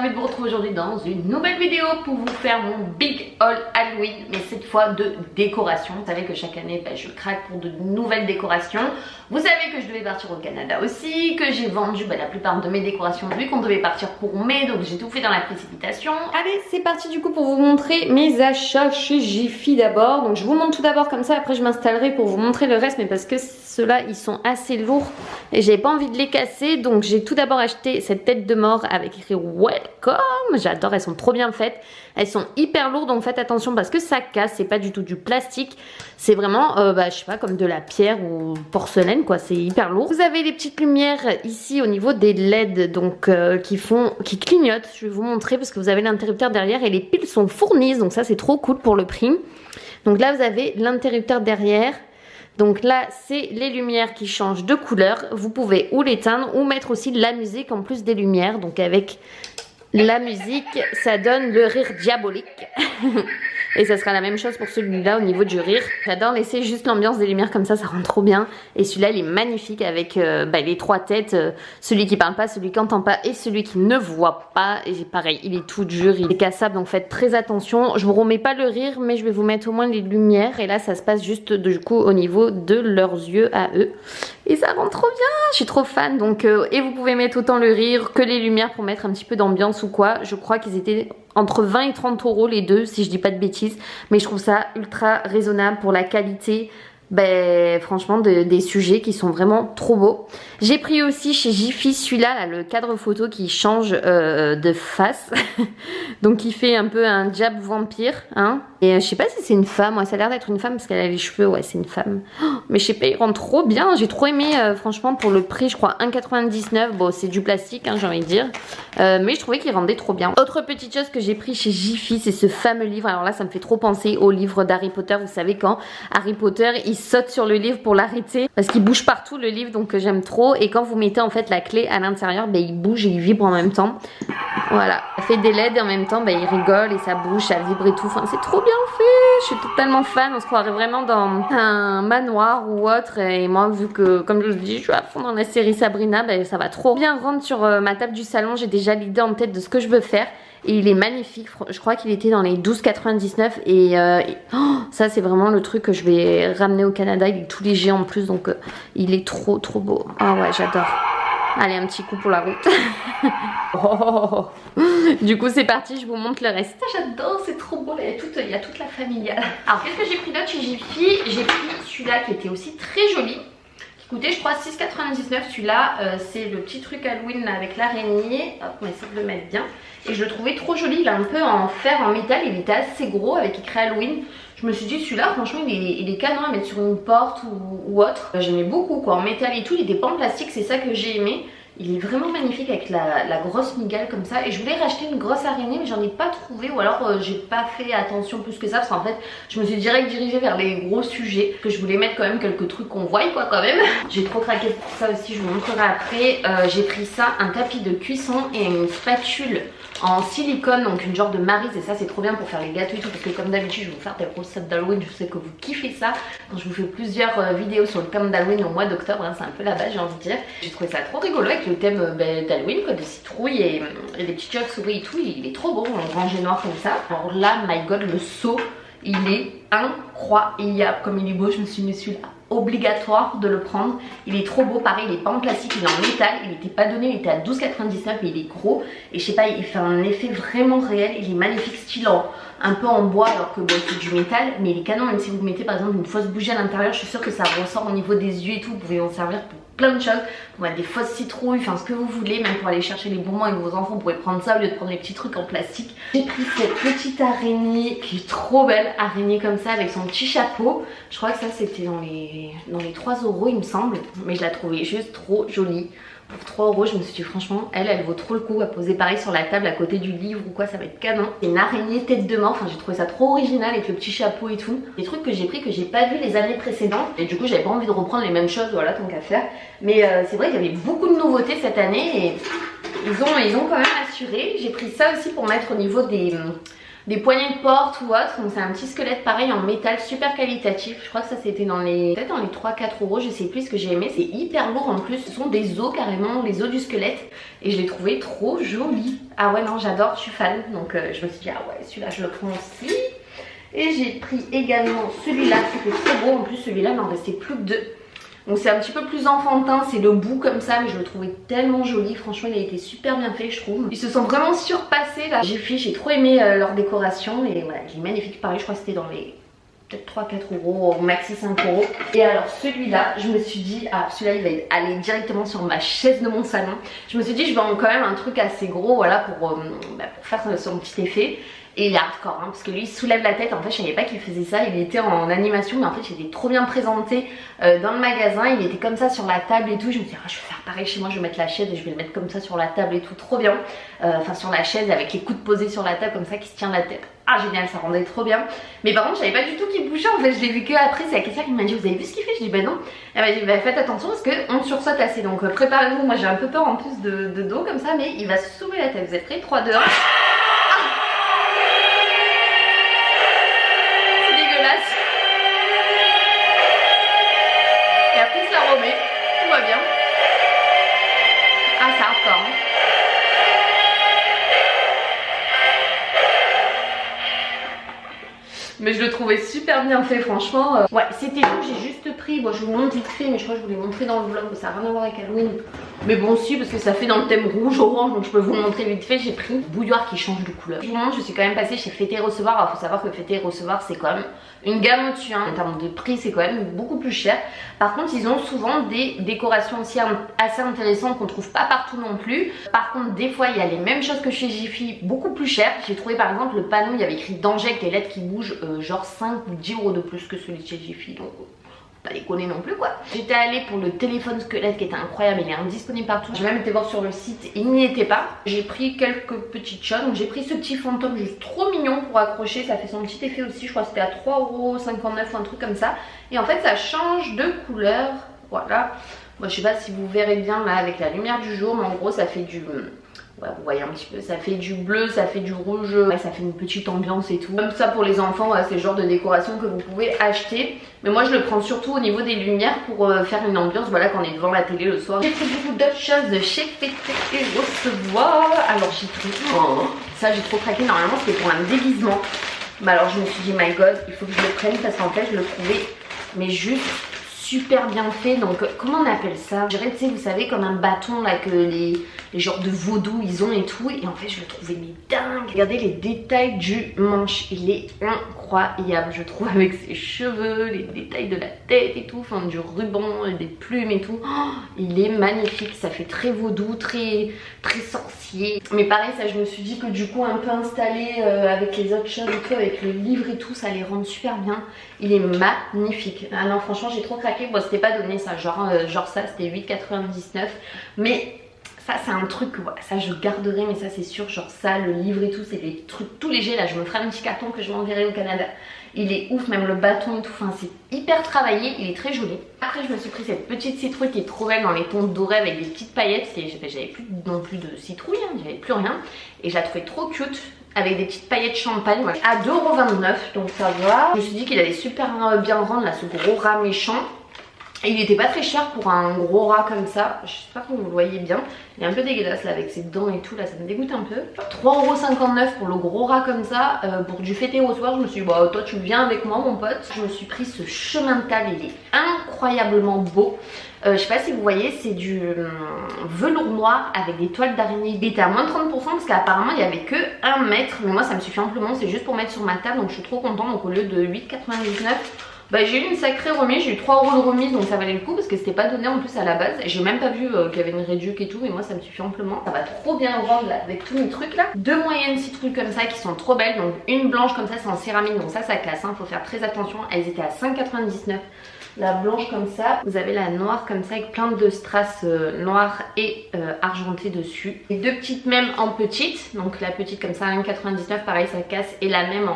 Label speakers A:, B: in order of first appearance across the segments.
A: ravie de vous retrouver aujourd'hui dans une nouvelle vidéo pour vous faire mon big haul Halloween, mais cette fois de décoration. Vous savez que chaque année je craque pour de nouvelles décorations. Vous savez que je devais partir au Canada aussi, que j'ai vendu la plupart de mes décorations vu qu'on devait partir pour mai, donc j'ai tout fait dans la précipitation. Allez, c'est parti du coup pour vous montrer mes achats chez Jiffy d'abord. Donc je vous montre tout d'abord comme ça, après je m'installerai pour vous montrer le reste, mais parce que ceux-là ils sont assez lourds et j'ai pas envie de les casser, donc j'ai tout d'abord acheté cette tête de mort avec écrit Welcome. J'adore, elles sont trop bien faites, elles sont hyper lourdes, donc faites attention parce que ça casse, c'est pas du tout du plastique, c'est vraiment je sais pas, comme de la pierre ou porcelaine quoi, c'est hyper lourd. Vous avez les petites lumières ici au niveau des LED donc qui clignotent. Je vais vous montrer parce que vous avez l'interrupteur derrière et les piles sont fournies, donc ça c'est trop cool pour le prix. Donc là vous avez l'interrupteur derrière. Donc là, c'est les lumières qui changent de couleur. Vous pouvez ou l'éteindre ou mettre aussi la musique en plus des lumières. Donc avec la musique, ça donne le rire diabolique. Et ça sera la même chose pour celui-là au niveau du rire. J'adore laisser juste l'ambiance des lumières comme ça rend trop bien. Et celui-là, il est magnifique avec les trois têtes. Celui qui parle pas, celui qui entend pas et celui qui ne voit pas. Et pareil, il est tout dur, il est cassable, donc faites très attention. Je vous remets pas le rire, mais je vais vous mettre au moins les lumières. Et là, ça se passe juste du coup au niveau de leurs yeux à eux. Et ça rend trop bien, je suis trop fan. Donc, et vous pouvez mettre autant le rire que les lumières pour mettre un petit peu d'ambiance ou quoi. Je crois qu'ils étaient entre 20 et 30 € les deux, si je dis pas de bêtises. Mais je trouve ça ultra raisonnable pour la qualité. Franchement des sujets qui sont vraiment trop beaux. J'ai pris aussi chez Jiffy celui-là, là, le cadre photo qui change de face. Donc qui fait un peu un diable vampire, hein. Et je sais pas si c'est une femme, ouais, ça a l'air d'être une femme parce qu'elle a les cheveux, ouais c'est une femme. Oh, mais je sais pas, il rend trop bien, j'ai trop aimé franchement pour le prix, je crois 1,99 €. Bon c'est du plastique, hein, j'ai envie de dire. Mais je trouvais qu'il rendait trop bien. Autre petite chose que j'ai pris chez Jiffy, c'est ce fameux livre. Alors là ça me fait trop penser au livre d'Harry Potter. Vous savez quand Harry Potter il saute sur le livre pour l'arrêter parce qu'il bouge partout le livre, donc j'aime trop. Et quand vous mettez en fait la clé à l'intérieur, il bouge et il vibre en même temps. Voilà, ça fait des LED et en même temps il rigole et ça bouge, ça vibre et tout. Enfin c'est trop bien fait, je suis totalement fan. On se croirait vraiment dans un manoir ou autre. Et moi vu que comme je le dis je suis à fond dans la série Sabrina, ça va trop bien rendre sur ma table du salon. J'ai déjà l'idée en tête de ce que je veux faire. Et il est magnifique, je crois qu'il était dans les 12,99 € et ça c'est vraiment le truc que je vais ramener au Canada. Il est tout léger en plus, donc il est trop beau. Ah ouais, j'adore. Allez, un petit coup pour la route. Oh. Du coup c'est parti, je vous montre le reste. J'adore, c'est trop beau, il y a toute la familiale. Alors qu'est-ce que j'ai pris d'autre chez Jiffy? J'ai pris celui-là qui était aussi très joli. Écoutez, je crois 6,99 €. Celui-là, c'est le petit truc Halloween là, avec l'araignée. Hop, on va essayer de le mettre bien. Et je le trouvais trop joli. Il est un peu en fer, en métal. Il était assez gros avec écrit Halloween. Je me suis dit, celui-là, franchement, il est canon à mettre sur une porte ou autre. J'aimais beaucoup, quoi. En métal et tout. Il était pas en plastique, c'est ça que j'ai aimé. Il est vraiment magnifique avec la grosse migale comme ça. Et je voulais racheter une grosse araignée mais j'en ai pas trouvé. Ou alors j'ai pas fait attention plus que ça. Parce qu'en fait je me suis direct dirigée vers les gros sujets. Que je voulais mettre quand même quelques trucs qu'on voit quoi quand même. J'ai trop craqué pour ça aussi, je vous montrerai après. J'ai pris ça, un tapis de cuisson et une spatule en silicone, donc une genre de maryse. Et ça c'est trop bien pour faire les gâteaux et tout. Parce que comme d'habitude je vais vous faire des recettes d'Halloween. Je sais que vous kiffez ça. Donc je vous fais plusieurs vidéos sur le thème d'Halloween au mois d'octobre, hein. C'est un peu la base j'ai envie de dire. J'ai trouvé ça trop rigolo avec le thème d'Halloween, quoi, des citrouilles et des petites chauves-souris et tout. Il est trop beau en rangé noir comme ça. Alors là, my god, le seau, il est incroyable. Comme il est beau, je me suis mis celui-là. Obligatoire de le prendre. Il est trop beau, pareil, il est pas en plastique, il est en métal. Il n'était pas donné, il était à 12,99 € et il est gros. Et je sais pas, il fait un effet vraiment réel. Il est magnifique, style un peu en bois alors que bon, c'est du métal. Mais il est canon, même si vous mettez par exemple une fausse bougie à l'intérieur, je suis sûre que ça ressort au niveau des yeux et tout. Vous pouvez en servir pour plein de choses, pour mettre des fausses citrouilles, enfin ce que vous voulez, même pour aller chercher les bonbons avec vos enfants, vous pouvez prendre ça au lieu de prendre les petits trucs en plastique. J'ai pris cette petite araignée qui est trop belle, araignée comme ça avec son petit chapeau. Je crois que ça c'était dans les 3 € il me semble, mais je la trouvais juste trop jolie. Pour 3 €, je me suis dit franchement elle vaut trop le coup à poser pareil sur la table à côté du livre ou quoi, ça va être canon. C'est une araignée tête de mort, enfin j'ai trouvé ça trop original avec le petit chapeau et tout. Des trucs que j'ai pris que j'ai pas vu les années précédentes et du coup j'avais pas envie de reprendre les mêmes choses, voilà, tant qu'à faire. Mais c'est vrai qu'il y avait beaucoup de nouveautés cette année et ils ont quand même assuré. J'ai pris ça aussi pour mettre au niveau des des poignées de porte ou autre. Donc c'est un petit squelette pareil en métal super qualitatif. Je crois que ça c'était dans les peut-être dans les 3-4 euros, je sais plus ce que j'ai aimé. C'est hyper lourd en plus, ce sont des os carrément, les os du squelette. Et je l'ai trouvé trop joli. Ah ouais non j'adore, je suis fan. Donc je me suis dit ah ouais celui-là je le prends aussi. Et j'ai pris également celui-là qui était très beau. En plus celui-là il m'en restait plus que 2. Donc c'est un petit peu plus enfantin, c'est le bout comme ça, mais je le trouvais tellement joli. Franchement il a été super bien fait je trouve. Ils se sont vraiment surpassés là. J'ai trop aimé leur décoration. Et voilà il est magnifique, pareil je crois que c'était dans les peut-être 3-4 euros, au maxi 5 euros. Et alors celui-là, je me suis dit, ah celui-là il va aller directement sur ma chaise de mon salon. Je me suis dit je vais en quand même un truc assez gros, voilà, pour faire son petit effet. Et il est hardcore hein, parce que lui il soulève la tête. En fait je savais pas qu'il faisait ça, il était en animation mais en fait il était trop bien présenté dans le magasin. Il était comme ça sur la table et tout. Je me dis ah, je vais faire pareil chez moi, je vais mettre la chaise et je vais le mettre comme ça sur la table et tout, trop bien. Enfin sur la chaise avec les coudes posés sur la table comme ça qui se tient la tête. Ah génial, ça rendait trop bien. Mais par contre je savais pas du tout qu'il bougeait en fait. Je l'ai vu que après, c'est la question qui m'a dit vous avez vu ce qu'il fait? Je dis bah non. Elle m'a dit bah faites attention parce qu'on sursaute assez. Donc préparez-vous, moi j'ai un peu peur en plus de dos comme ça. Mais il va se soulever la tête. Vous êtes prêts? 3, 2, 1. Et après il se la remet, tout va bien. Ah c'est hardcore hein. Mais je le trouvais super bien fait franchement. Ouais c'était tout, j'ai juste pris, bon je vous montre vite fait mais je crois que je vous l'ai montré dans le vlog, ça n'a rien à voir avec Halloween. Mais bon si parce que ça fait dans le thème rouge orange donc je peux vous le montrer vite fait. J'ai pris bouilloire qui change de couleur. Je vous montre, je suis quand même passée chez Fêter et Recevoir. Alors faut savoir que Fêter et Recevoir c'est quand même une gamme au-dessus hein. En termes de prix c'est quand même beaucoup plus cher. Par contre ils ont souvent des décorations aussi assez intéressantes qu'on trouve pas partout non plus. Par contre des fois il y a les mêmes choses que chez Jiffy, beaucoup plus cher. J'ai trouvé par exemple le panneau, il y avait écrit danger avec les lettres qui bougent, genre 5 ou 10 euros de plus que celui de chez Jiffy. Donc pas déconner non plus quoi. J'étais allée pour le téléphone squelette qui était incroyable, il est indisponible partout. J'ai même été voir sur le site, il n'y était pas. J'ai pris quelques petites choses, donc j'ai pris ce petit fantôme juste trop mignon pour accrocher, ça fait son petit effet aussi, je crois que c'était à 3,59 € ou un truc comme ça. Et en fait ça change de couleur, voilà. Moi je sais pas si vous verrez bien là avec la lumière du jour, mais en gros ça fait du... Ouais, vous voyez un petit peu, ça fait du bleu, ça fait du rouge, ouais, ça fait une petite ambiance et tout. Comme ça pour les enfants, ouais, c'est le genre de décoration que vous pouvez acheter. Mais moi je le prends surtout au niveau des lumières pour faire une ambiance, voilà, quand on est devant la télé le soir. J'ai pris beaucoup d'autres choses de chez Fêter et Recevoir. Alors j'ai pris, ça j'ai trop craqué, normalement c'était pour un déguisement. Bah alors je me suis dit my god, il faut que je le prenne parce qu'en fait je le trouvais mais juste super bien fait. Donc comment on appelle ça? Je dirais, tu sais, vous savez, comme un bâton là que les genres de vaudou ils ont et tout. Et en fait je le trouvais mais dingue. Regardez les détails du manche, il est incroyable je trouve, avec ses cheveux, les détails de la tête et tout, enfin du ruban, des plumes et tout. Oh, il est magnifique, ça fait très vaudou, très sorcier. Mais pareil ça je me suis dit que du coup un peu installé avec les autres choses et tout, avec le livre et tout, ça les rend super bien. Il est magnifique. Ah non franchement j'ai trop craqué. Bon c'était pas donné ça, genre ça c'était 8,99 €. Mais ça c'est un truc, voilà, ça je garderai, mais ça c'est sûr, genre ça, le livre et tout, c'est des trucs tout légers. Là je me ferai un petit carton que je m'enverrai au Canada. Il est ouf, même le bâton et tout, enfin c'est hyper travaillé, il est très joli. Après je me suis pris cette petite citrouille qui est trop belle dans les tons dorés avec des petites paillettes. J'avais plus non plus de citrouille, hein, j'avais plus rien. Et je la trouvais trop cute, avec des petites paillettes champagne, voilà. À 2,29 €, donc ça va. Je me suis dit qu'il allait super bien rendre là, ce gros rat méchant. Et il était pas très cher pour un gros rat comme ça. Je sais pas si vous le voyez bien. Il est un peu dégueulasse là avec ses dents et tout. Là ça me dégoûte un peu. 3,59 € pour le gros rat comme ça. Pour du Fêter au soir, je me suis dit bah toi tu viens avec moi mon pote. Je me suis pris ce chemin de table. Il est incroyablement beau. Je sais pas si vous voyez, c'est du velours noir avec des toiles d'araignée. Il était à moins de 30% parce qu'apparemment il y avait que 1 mètre. Mais moi ça me suffit amplement. C'est juste pour mettre sur ma table. Donc je suis trop contente. Donc au lieu de 8,99 €, bah, j'ai eu une sacrée remise, j'ai eu 3 € de remise, donc ça valait le coup parce que c'était pas donné en plus à la base. J'ai même pas vu qu'il y avait une réduc et tout, mais moi ça me suffit amplement. Ça va trop bien rendre là avec tous mes trucs là. 2 moyennes citrouilles comme ça qui sont trop belles, donc une blanche comme ça c'est en céramique, donc ça classe, hein, faut faire très attention. Elles étaient à 5,99 €. La blanche comme ça, vous avez la noire comme ça avec plein de strass noires et argentées dessus. Les deux petites même en petite, donc la petite comme ça 1,99 €, pareil ça casse, et la même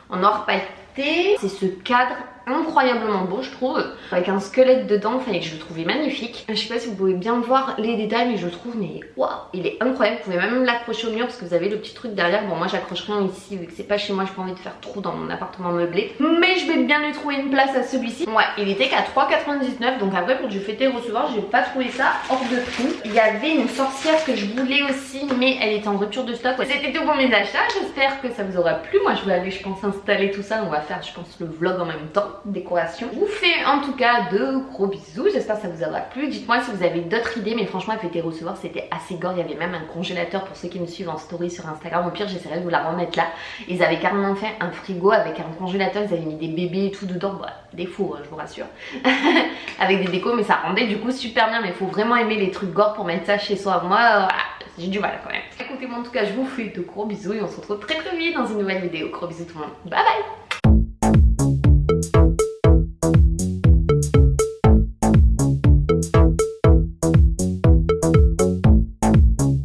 A: en or pailleté. C'est ce cadre incroyablement beau je trouve, avec un squelette dedans, enfin je le trouvais magnifique. Je sais pas si vous pouvez bien voir les détails mais je le trouve mais waouh, il est incroyable. Vous pouvez même l'accrocher au mur parce que vous avez le petit truc derrière. Bon moi j'accroche rien ici vu que c'est pas chez moi, j'ai pas envie de faire trop dans mon appartement meublé, mais je vais bien lui trouver une place à celui-ci. Ouais, il était qu'à 3,99 donc après pour du fêter et recevoir j'ai pas trouvé ça hors de prix. Il y avait une sorcière que je voulais aussi mais elle était en rupture de stock. Ouais. C'était tout pour mes achats, j'espère que ça vous aura plu. Moi je vais aller je pense installer tout ça, on va faire je pense le vlog en même temps, décoration. Je vous fais en tout cas de gros bisous, j'espère que ça vous aura plu. Dites-moi si vous avez d'autres idées, mais franchement fêter et recevoir c'était assez gore. Il y avait même un congélateur pour ceux qui me suivent en story sur Instagram, au pire j'essaierai de vous la remettre là. Ils avaient carrément fait un frigo avec un congélateur, ils avaient mis des bébés et tout dedans, bah, des fours je vous rassure. Avec des décos, mais ça rendait du coup super bien. Mais il faut vraiment aimer les trucs gore pour mettre ça chez soi. Moi j'ai du mal quand même. Écoutez moi en tout cas je vous fais de gros bisous et on se retrouve très vite dans une nouvelle vidéo. Gros bisous tout le monde, bye bye.